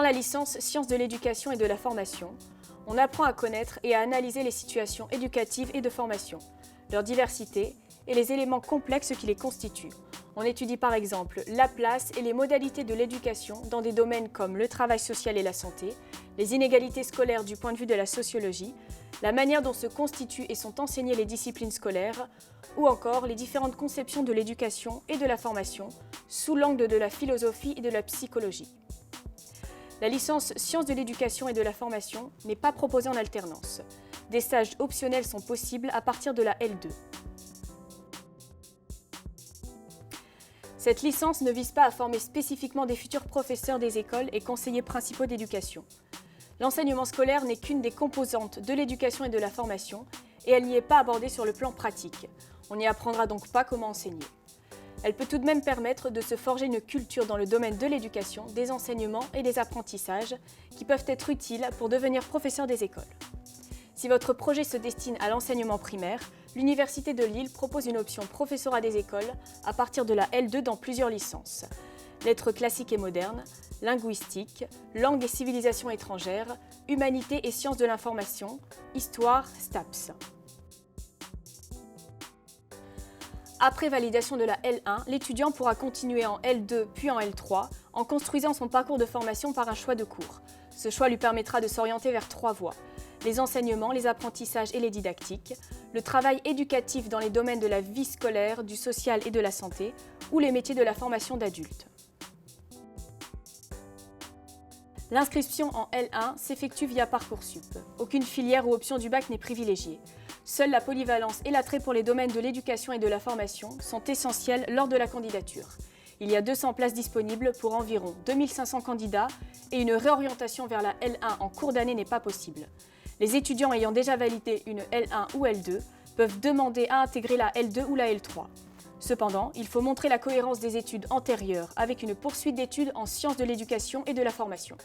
la licence Sciences de l'éducation et de la formation, on apprend à connaître et à analyser les situations éducatives et de formation, leur diversité et les éléments complexes qui les constituent. On étudie par exemple la place et les modalités de l'éducation dans des domaines comme le travail social et la santé, les inégalités scolaires du point de vue de la sociologie, la manière dont se constituent et sont enseignées les disciplines scolaires, ou encore les différentes conceptions de l'éducation et de la formation sous l'angle de la philosophie et de la psychologie. La licence Sciences de l'éducation et de la formation n'est pas proposée en alternance. Des stages optionnels sont possibles à partir de la L2. Cette licence ne vise pas à former spécifiquement des futurs professeurs des écoles et conseillers principaux d'éducation. L'enseignement scolaire n'est qu'une des composantes de l'éducation et de la formation et elle n'y est pas abordée sur le plan pratique. On n'y apprendra donc pas comment enseigner. Elle peut tout de même permettre de se forger une culture dans le domaine de l'éducation, des enseignements et des apprentissages qui peuvent être utiles pour devenir professeur des écoles. Si votre projet se destine à l'enseignement primaire, l'Université de Lille propose une option professorat des écoles à partir de la L2 dans plusieurs licences. Lettres classiques et modernes, linguistique, langue et civilisation étrangères, humanité et sciences de l'information, histoire, STAPS. Après validation de la L1, l'étudiant pourra continuer en L2 puis en L3 en construisant son parcours de formation par un choix de cours. Ce choix lui permettra de s'orienter vers 3 voies: les enseignements, les apprentissages et les didactiques, le travail éducatif dans les domaines de la vie scolaire, du social et de la santé, ou les métiers de la formation d'adultes. L'inscription en L1 s'effectue via Parcoursup. Aucune filière ou option du bac n'est privilégiée. Seule la polyvalence et l'attrait pour les domaines de l'éducation et de la formation sont essentiels lors de la candidature. Il y a 200 places disponibles pour environ 2500 candidats et une réorientation vers la L1 en cours d'année n'est pas possible. Les étudiants ayant déjà validé une L1 ou L2 peuvent demander à intégrer la L2 ou la L3. Cependant, il faut montrer la cohérence des études antérieures avec une poursuite d'études en sciences de l'éducation et de la formation.